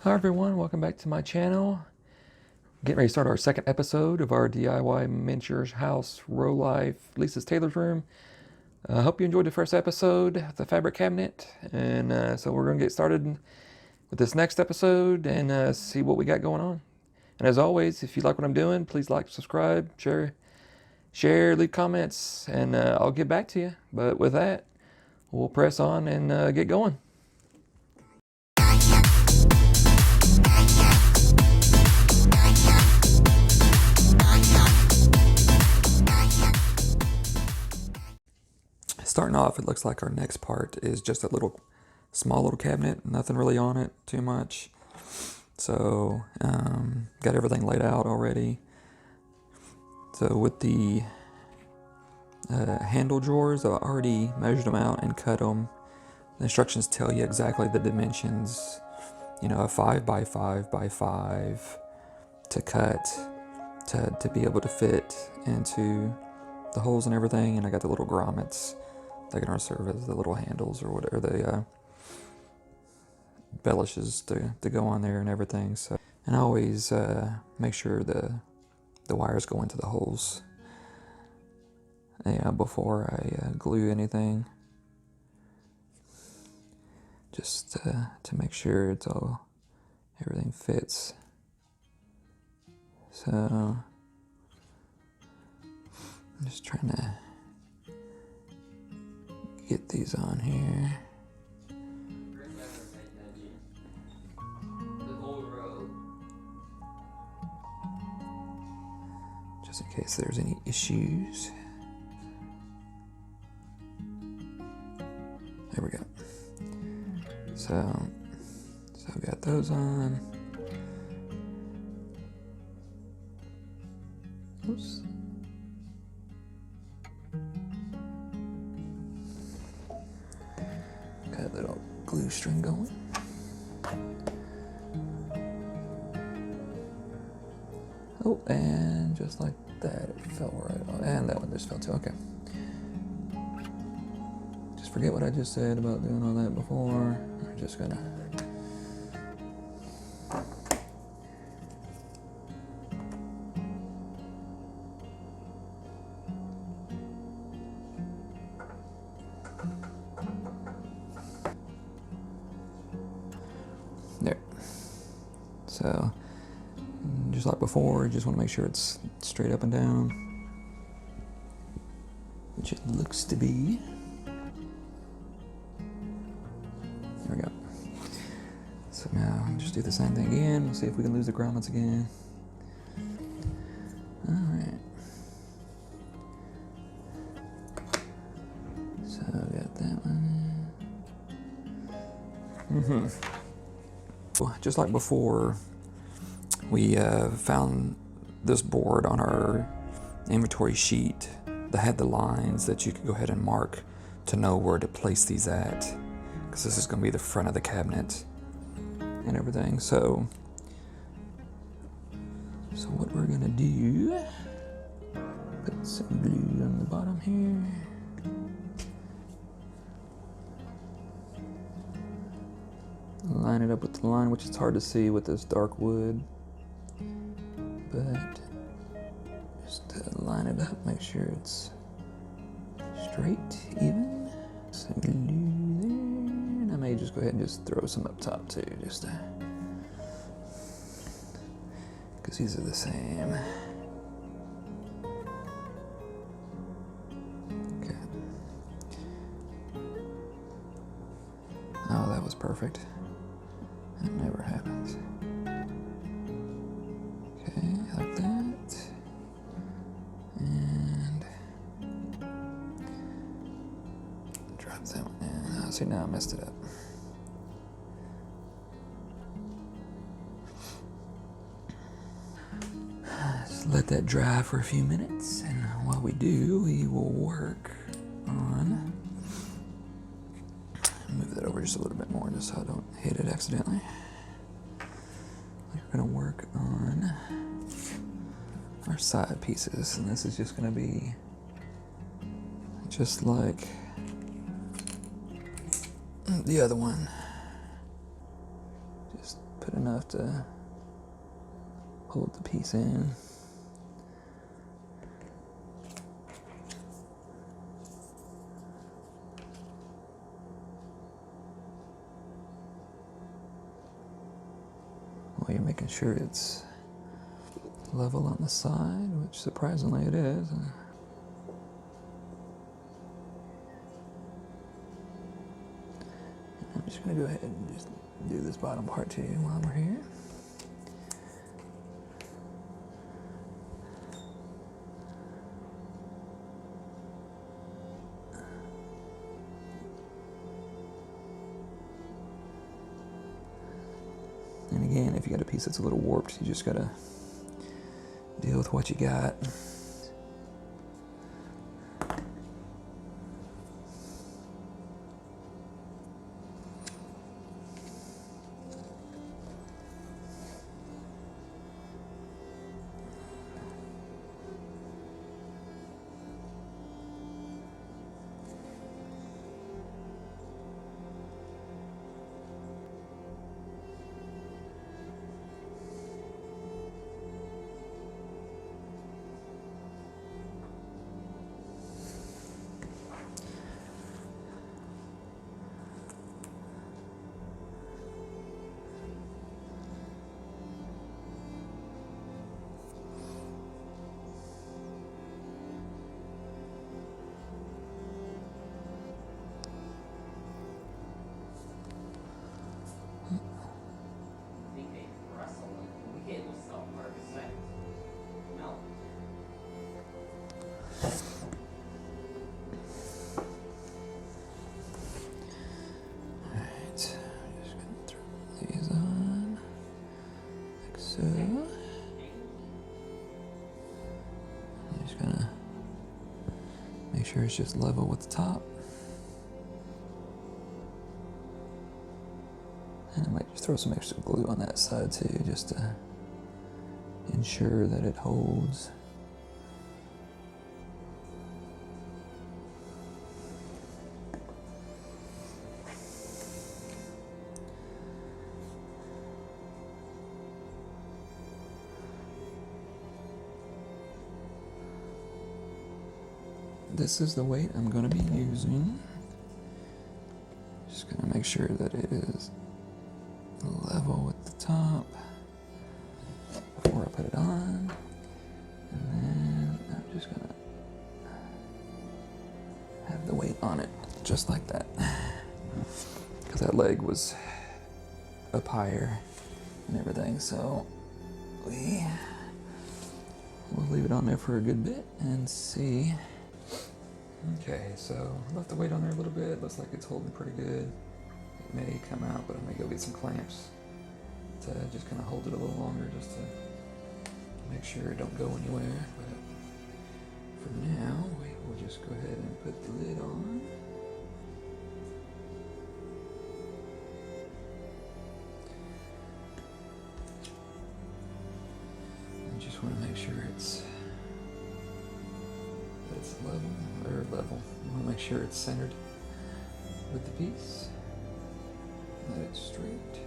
Hi everyone, welcome back to my channel. Getting ready to start our second episode of our DIY miniature house Rolife Lisa's Tailor's room. I hope you enjoyed the first episode, the fabric cabinet, and so we're going to get started with this next episode and see what we got going on. And as always, if you like what I'm doing, please like, subscribe, share, leave comments, and I'll get back to you. But with that, we'll press on and get going. Starting off, it looks like our next part is just a small little cabinet, nothing really on it too much. So got everything laid out already. So with the handle drawers, I already measured them out and cut them. The instructions tell you exactly the dimensions, you know, a 5 by 5 by 5 to cut to be able to fit into the holes and everything. And I got the little grommets that can serve as the little handles or whatever, the embellishes to go on there and everything. So, and I always make sure the wires go into the holes, before I glue anything, just to make sure everything fits. So I'm just trying to get these on here. Just in case there's any issues. There we go. So I've got those on. Oops. Got a little glue string going. Oh, and just like that, it fell right on. And that one just fell too. Okay. Just forget what I just said about doing all that before. We're just gonna. There. So, just like before, just want to make sure it's straight up and down, which it looks to be. There we go. So now just do the same thing again. We'll see if we can lose the grommets again. All right. So I got that one. Just like before, we found this board on our inventory sheet that had the lines that you could go ahead and mark to know where to place these at, because this is going to be the front of the cabinet and everything. So what we're going to do, put some glue on the bottom here. Line it up with the line, which is hard to see with this dark wood, but just line it up, make sure it's straight, even. Some glue there, and I may just go ahead and just throw some up top too, just because these are the same. Okay. Oh, that was perfect. That never happens. Okay, like that. And drop that one in. Oh, see, now I messed it up. Just let that dry for a few minutes, and while we do, we will work on. Move that over just a little bit more, just so I don't hit it accidentally. We're gonna work on our side pieces, and this is just gonna be just like the other one. Just put enough to hold the piece in. While you're making sure it's level on the side, which surprisingly it is. I'm just going to go ahead and just do this bottom part too while we're here. And again, if you got a piece that's a little warped, you just got to deal with what you got. So, I'm just gonna make sure it's just level with the top. And I might just throw some extra glue on that side too, just to ensure that it holds. This is the weight I'm going to be using. Just going to make sure that it is level with the top before I put it on. And then I'm just going to have the weight on it just like that. Because that leg was up higher and everything, so we'll leave it on there for a good bit and see. Okay, so left the weight on there a little bit. Looks like it's holding pretty good. It may come out, but I may go get some clamps to just kind of hold it a little longer, just to make sure it don't go anywhere. But for now, we will just go ahead and put the lid on. And just want to make sure it's level. You want to make sure it's centered with the piece. Let it straight.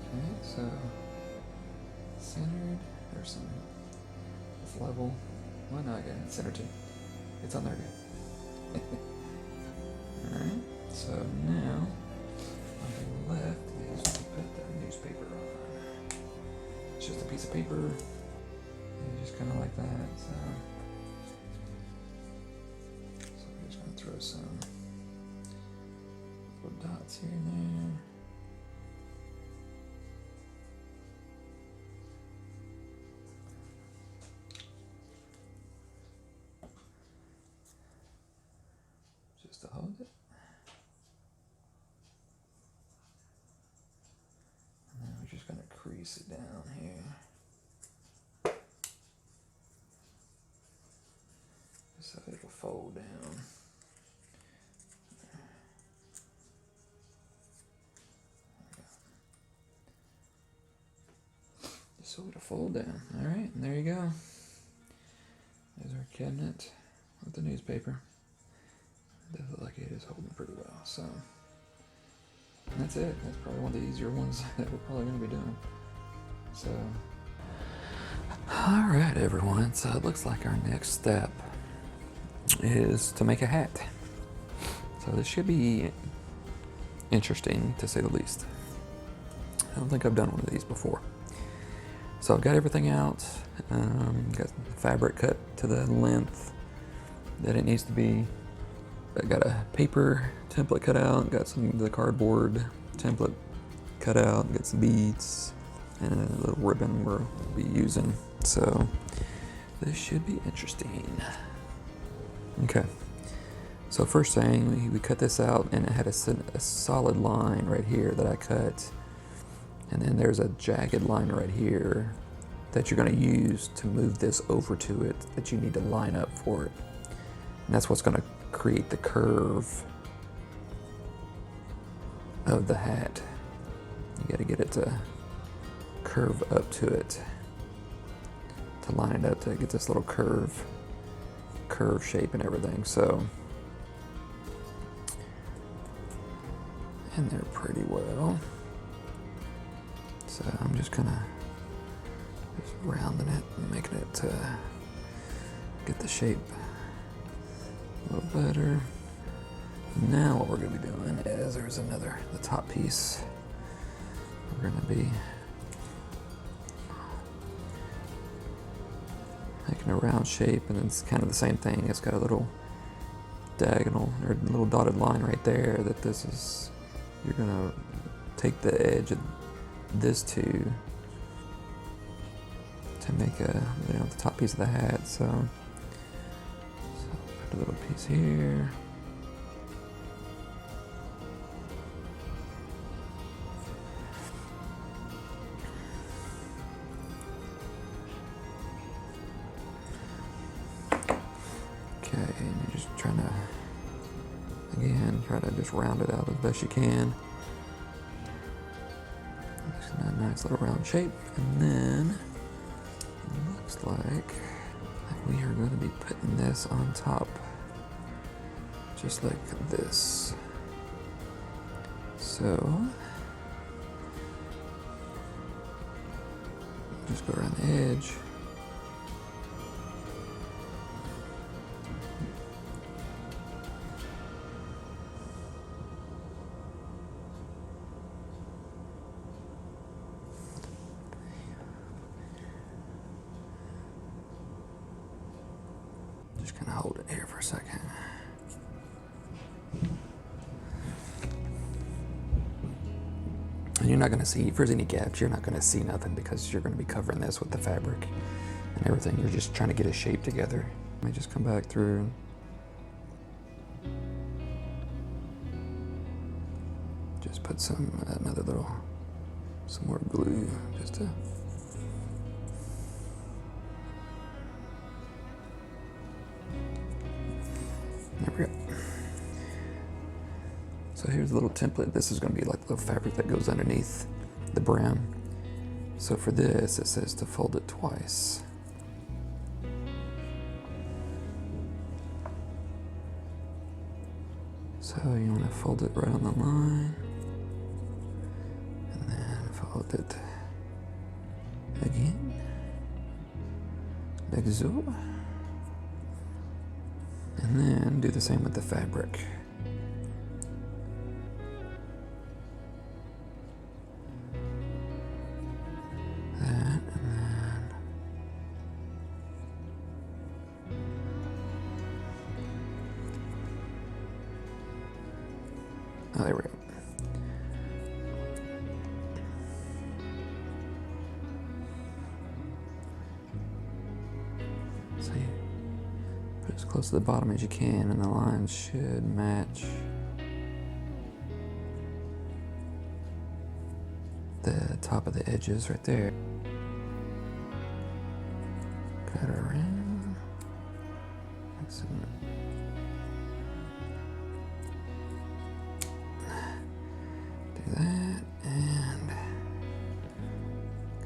Okay, so centered. There's some. It's level. Why not? Again, it's centered too. It's on there good. All right. So now on the left is to put the newspaper on. It's just a piece of paper, and just kind of like that. So we're just going to throw some little dots here and there. Just to hold it. And then we're just going to crease it down here. So it'll fold down. Just so it'll fold down. All right, and there you go. There's our cabinet with the newspaper. It does look like it is holding pretty well. So and that's it. That's probably one of the easier ones that we're probably going to be doing. So, all right, everyone. So it looks like our next step is to make a hat. So this should be interesting, to say the least. I don't think I've done one of these before. So I've got everything out. Got fabric cut to the length that it needs to be. I got a paper template cut out. Got some of the cardboard template cut out. Got some beads and a little ribbon we'll be using. So this should be interesting. Okay. So first thing, we cut this out, and it had a solid line right here that I cut. And then there's a jagged line right here that you're going to use to move this over to it, that you need to line up for it. And that's what's going to create the curve of the hat. You got to get it to curve up to it, to line it up, to get this little curve shape and everything. So, in there pretty well. So I'm just kind of rounding it and making it get the shape a little better. Now what we're going to be doing is there's the top piece. We're going to be making a round shape, and it's kind of the same thing. It's got a little diagonal or little dotted line right there that you're going to take the edge of this to make the top piece of the hat. So put a little piece here. Okay, and you're just trying to try to just round it out as best you can. A nice little round shape, and then it looks like we are going to be putting this on top, just like this. So just go around the edge. Just kind of hold it here for a second. And you're not going to see, if there's any gaps, you're not going to see nothing because you're going to be covering this with the fabric and everything. You're just trying to get a shape together. Let me just come back through. Just put some more glue just to. There we go. So here's a little template. This is going to be like the little fabric that goes underneath the brim. So for this, it says to fold it twice. So you want to fold it right on the line, and then fold it again, like so. And then do the same with the fabric. That, and then oh, there we go. So you put it as close to the bottom as you can, and the lines should match the top of the edges right there. Cut around. Excellent. Do that and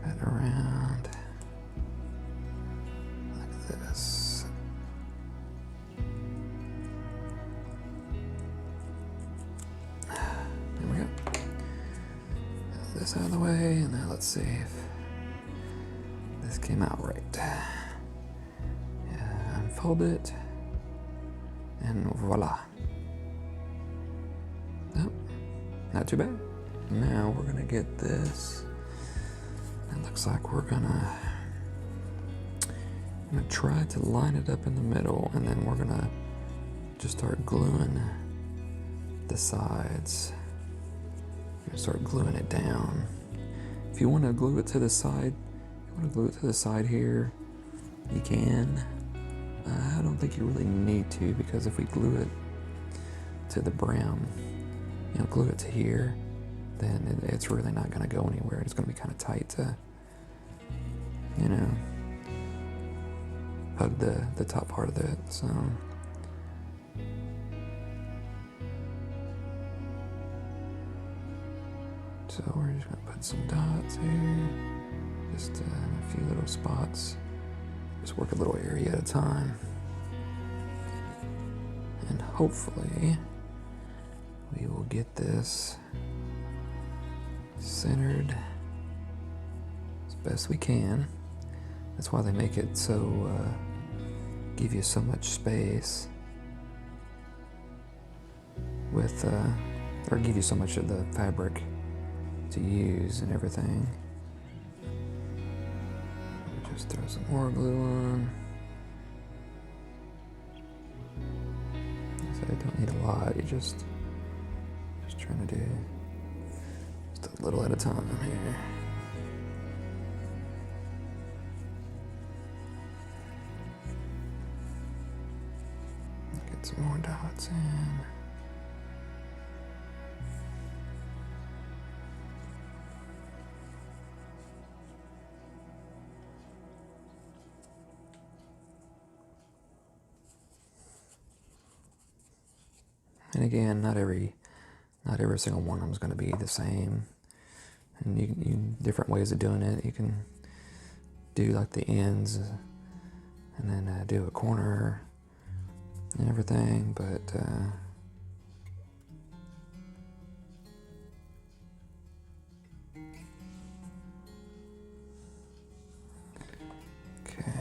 cut around like this. this out of the way, and now let's see if this came out right. Yeah, unfold it, and voila. Nope, not too bad. Now we're gonna get this. It looks like we're gonna try to line it up in the middle, and then we're gonna just start gluing the sides. Start gluing it down. If you want to glue it to the side, here, you can. I don't think you really need to, because if we glue it to the brown, glue it to here, then it's really not going to go anywhere. It's going to be kind of tight to, hug the top part of it. So. So we're just gonna put some dots here, just a few little spots. Just work a little area at a time. And hopefully we will get this centered as best we can. That's why they make it so, give you so much space with, or give you so much of the fabric to use and everything. Just throw some more glue on. So I don't need a lot. You just trying to do just a little at a time here. Get some more dots in. And again, not every single one of them is going to be the same. And you different ways of doing it. You can do like the ends, and then do a corner and everything. But okay,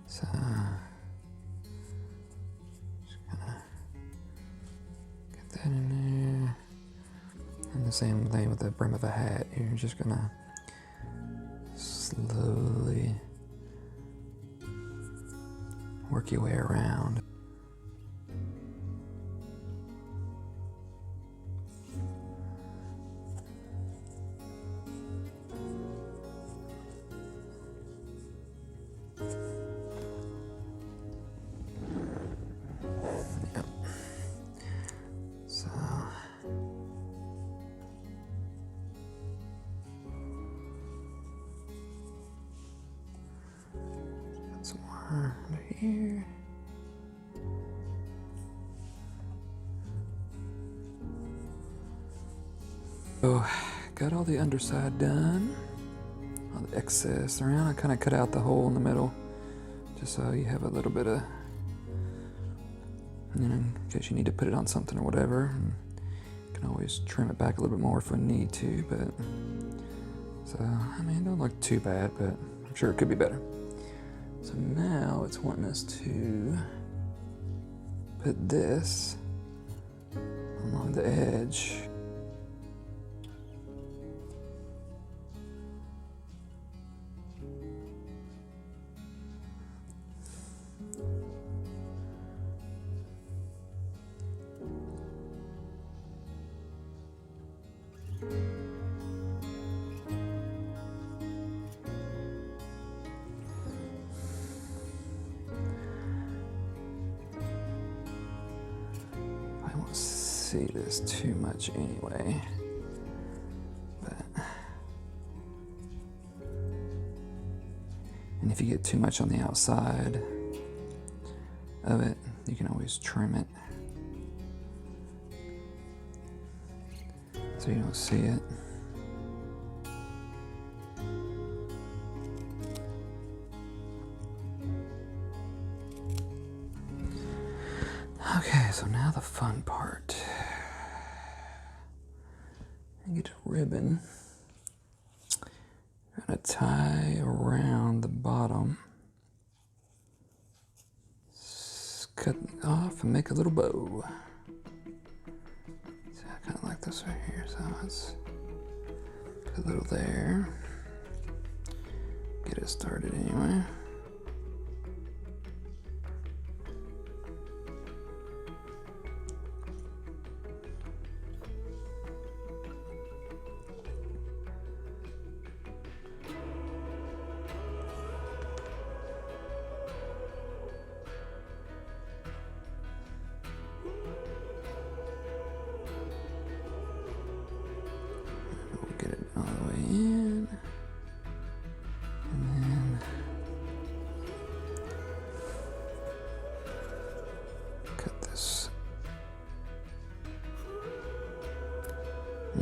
so. In there. And the same thing with the brim of a hat. You're just gonna slowly work your way around. Some more under here. So, got all the underside done. All the excess around. I kind of cut out the hole in the middle, just so you have a little bit of, in case you need to put it on something or whatever. And you can always trim it back a little bit more if we need to, but, so, I mean, it don't look too bad, but I'm sure it could be better. So now it's wanting us to put this along the edge. See this too much anyway, but, and if you get too much on the outside of it, you can always trim it so you don't see it. Okay, so now the fun part. And get a ribbon. Gonna tie around the bottom. Cut it off and make a little bow. See, I kind of like this right here, so let's put a little there. Get it started anyway. Get it all the way in, and then cut this.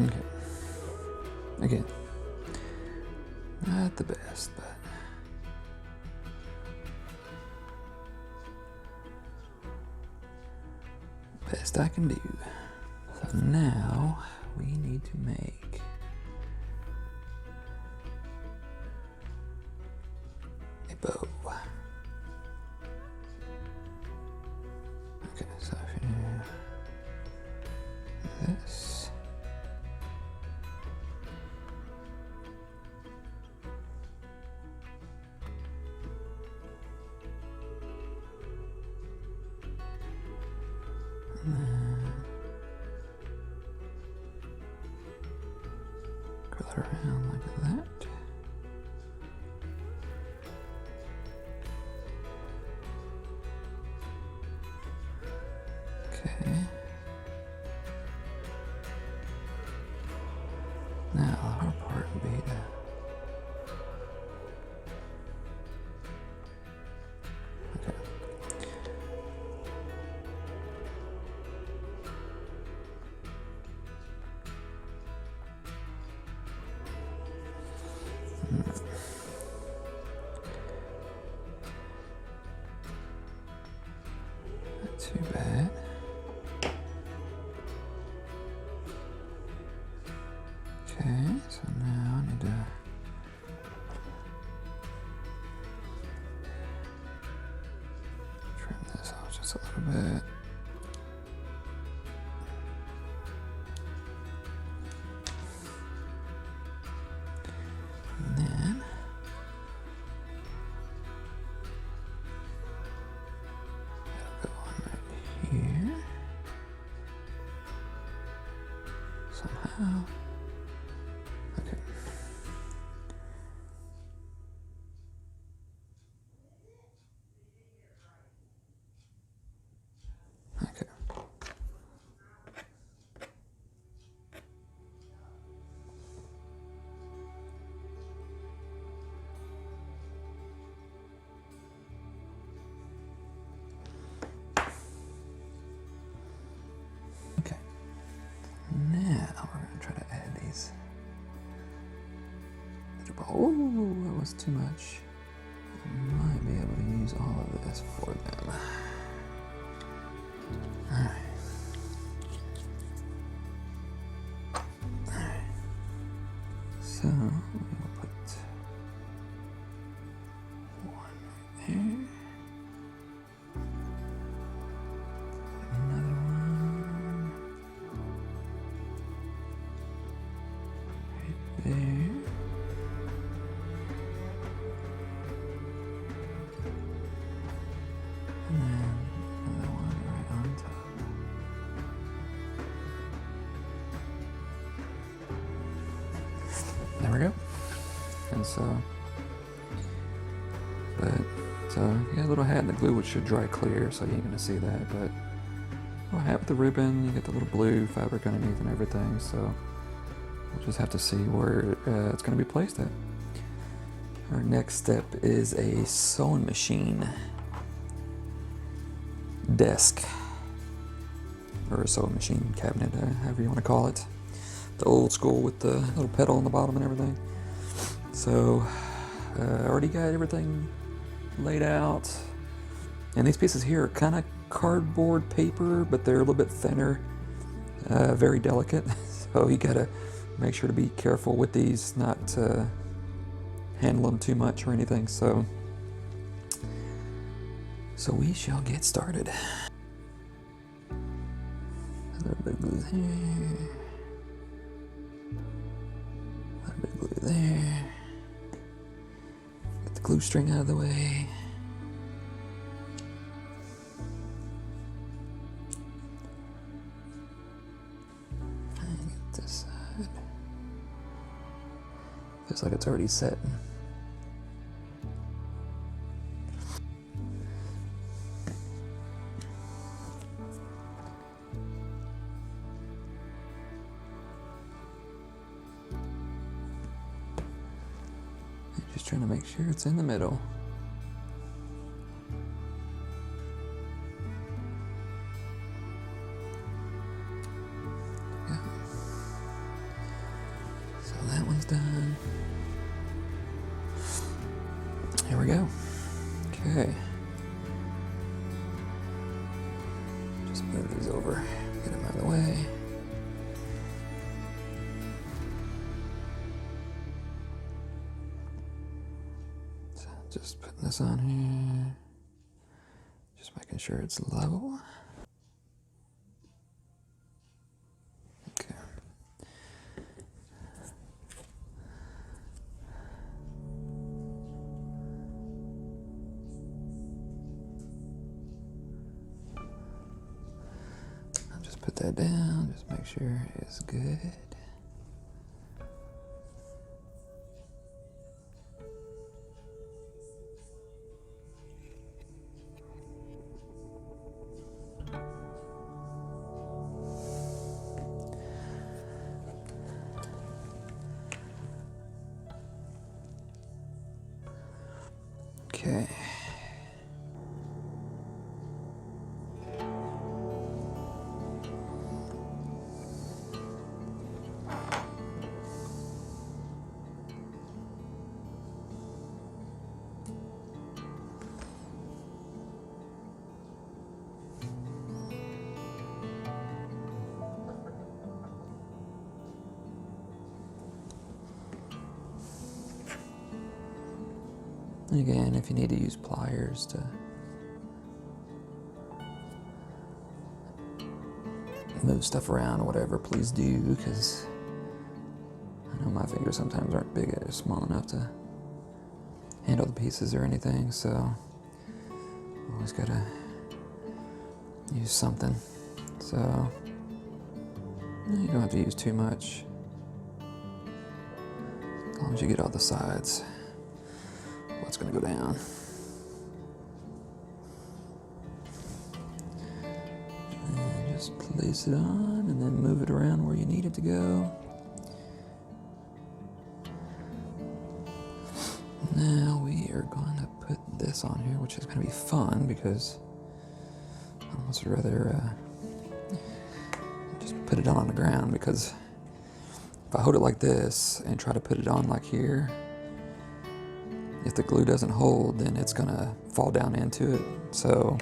Okay. Again, not the best, but best I can do. So now we need to make a bow. Okay, so if you do this, and then curl it around like that. Okay. Now the hard part would be to okay. Not too bad. Okay, so now I need to trim this off just a little bit. And then that'll go on right here somehow. Okay. Okay. Okay. Now we're going to try to add these. Oh, that was too much. I might be able to use all of this for them. Alright. Alright. So, we'll put one right there. Another one right there. And then another one right on top. There we go. And so, you got a little hat and the glue, which should dry clear, so you ain't gonna see that. But little hat with the ribbon, you get the little blue fabric underneath and everything. So we'll just have to see where it's gonna be placed at. Our next step is a sewing machine desk, or a sewing machine cabinet, however you want to call it. The old school with the little pedal on the bottom and everything. So already got everything laid out, and these pieces here are kind of cardboard paper, but they're a little bit thinner, very delicate. So you gotta make sure to be careful with these, not to handle them too much or anything. So we shall get started. A little bit of glue there. A little bit of glue there. Get the glue string out of the way. And get this side. Feels like it's already set. Just trying to make sure it's in the middle. There we go. So that one's done. Here we go. Okay. Just move these over, get them out of the way. Just putting this on here, just making sure it's level. Okay. I'll just put that down, just make sure it's good. Okay. Again, if you need to use pliers to move stuff around or whatever, please do, because I know my fingers sometimes aren't big or small enough to handle the pieces or anything, so always gotta use something. So you don't have to use too much, as long as you get all the sides. What's going to go down. And just place it on and then move it around where you need it to go. Now we are going to put this on here, which is going to be fun because I almost would rather just put it on the ground, because if I hold it like this and try to put it on like here, if the glue doesn't hold, then it's gonna fall down into it. So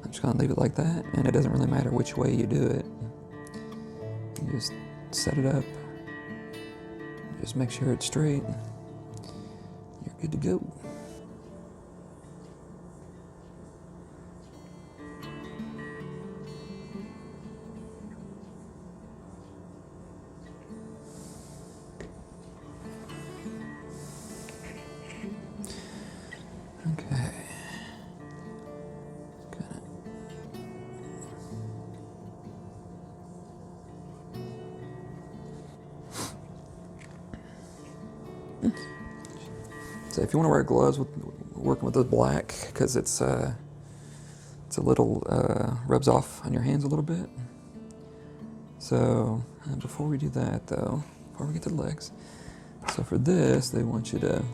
I'm just gonna leave it like that, and it doesn't really matter which way you do it. You just set it up, just make sure it's straight. You're good to go. Okay. Got it. So if you want to wear gloves with working with the black, because it's a little rubs off on your hands a little bit. So before we do that though, before we get to the legs, so for this they want you to,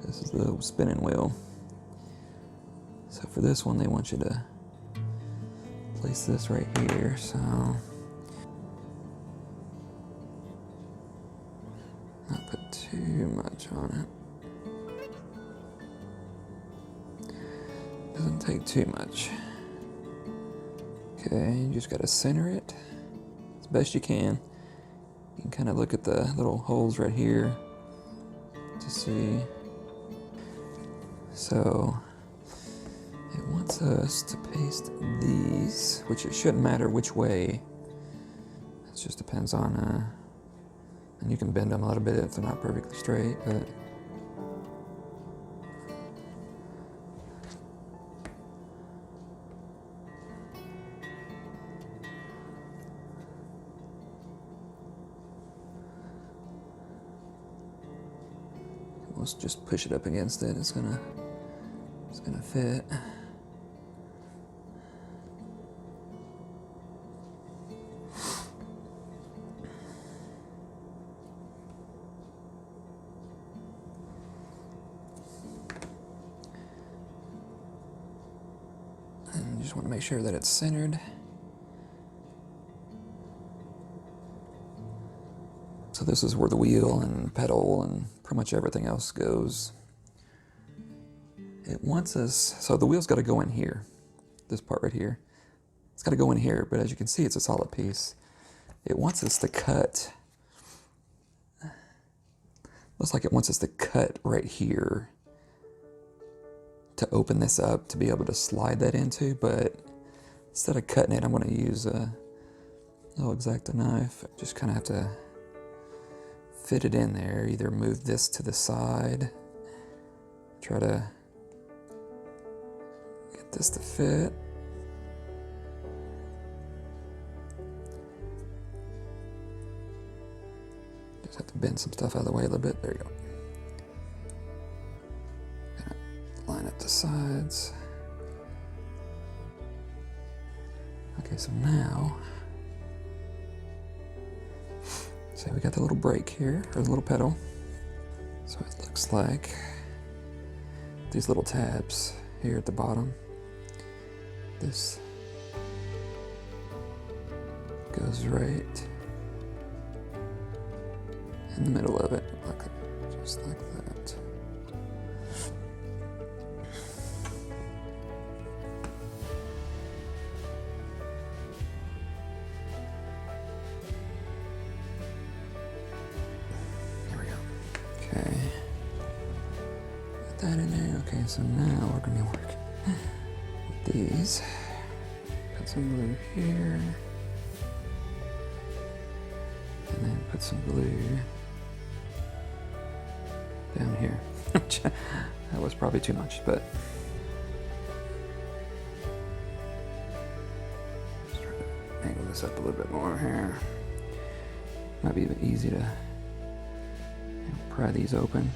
this is the little spinning wheel. So for this one they want you to place this right here. So not put too much on it. Doesn't take too much. Okay, you just gotta center it as best you can. You can kind of look at the little holes right here to see. So it wants us to paste these, which it shouldn't matter which way. It just depends on, and you can bend them a little bit if they're not perfectly straight, but let's just push it up against it. It's gonna fit. And you just want to make sure that it's centered. So this is where the wheel and pedal and pretty much everything else goes. It wants us, so the wheel's got to go in here, this part right here. It's got to go in here, but as you can see, it's a solid piece. It wants us to cut, looks like it wants us to cut right here to open this up to be able to slide that into, but instead of cutting it, I'm going to use a little X-Acto knife. Just kind of have to fit it in there, either move this to the side, try to get this to fit. Just have to bend some stuff out of the way a little bit. There you go. Gonna line up the sides. Okay, so now, so we got the little brake here, or the little pedal. So it looks like these little tabs here at the bottom. This goes right in the middle of it, just like that. There we go. Okay. Put that in there. Okay, so now we're going to work with these. Put some glue here. And then put some glue down here. That was probably too much, but just try to angle this up a little bit more here. Might be even easy to pry these open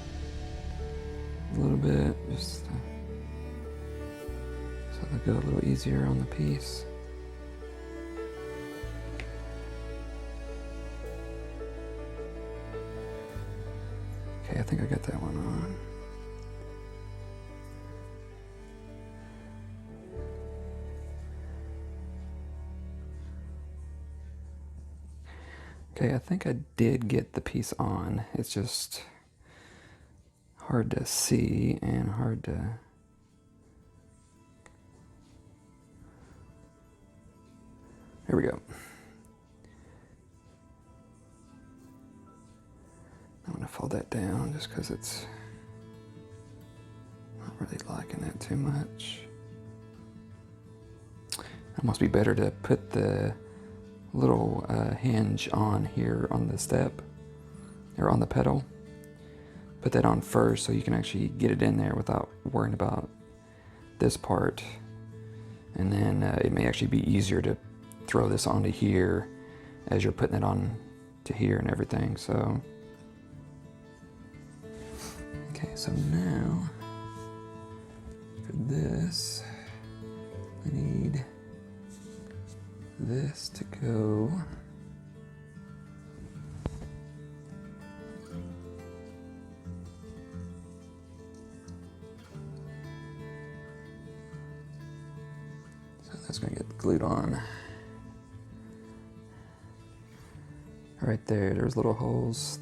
a little bit, just so they go a little easier on the piece. Okay, I think I got that one on. Okay, I think I did get the piece on. It's just hard to see and hard to... There we go. I'm going to fold that down just because it's not really liking that too much. It must be better to put the little hinge on here on the step, or on the pedal. Put that on first so you can actually get it in there without worrying about this part. And then it may actually be easier to throw this onto here as you're putting it on to here and everything, so. Okay, so now for this, I need this to go so that's going to get glued on right there. There's little holes.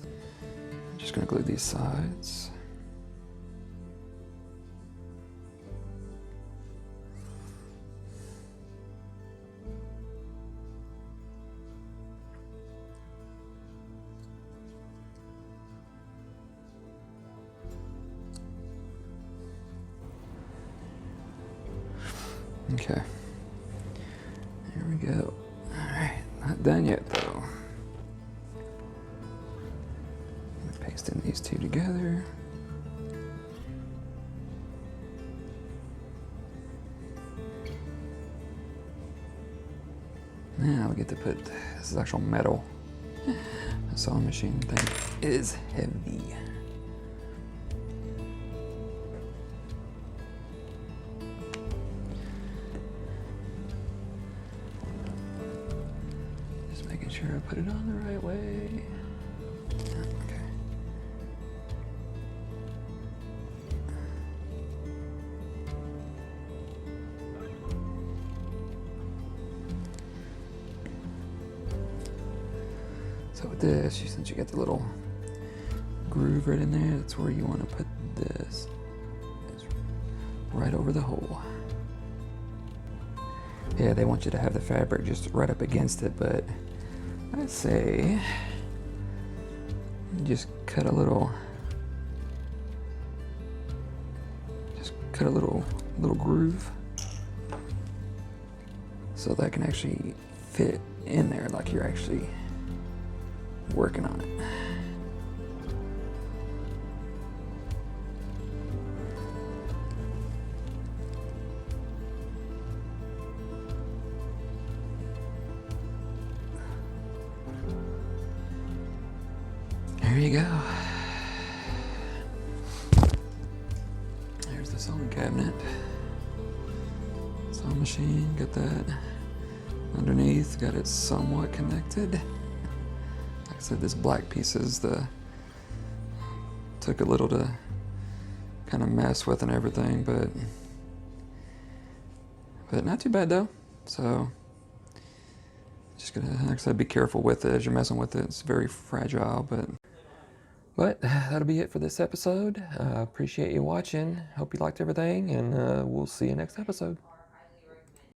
I'm just going to glue these sides. Okay. There we go. Alright, not done yet though. Pasting these two together. Now we get to put, this is actual metal. The sewing machine thing is heavy. Just making sure I put it on the right way. Okay. So with this, since you got the little groove right in there, that's where you want to put this. It's right over the hole. Yeah, they want you to have the fabric just right up against it, but I'd say just cut a little groove so that can actually fit in there like you're actually working on it. There you go. There's the sewing cabinet. Sewing machine, got that underneath, got it somewhat connected. Like I said, this black piece is took a little to kind of mess with and everything, but not too bad though. So just gonna, like I said, be careful with it as you're messing with it. It's very fragile, but that'll be it for this episode. Appreciate you watching. Hope you liked everything, and we'll see you next episode.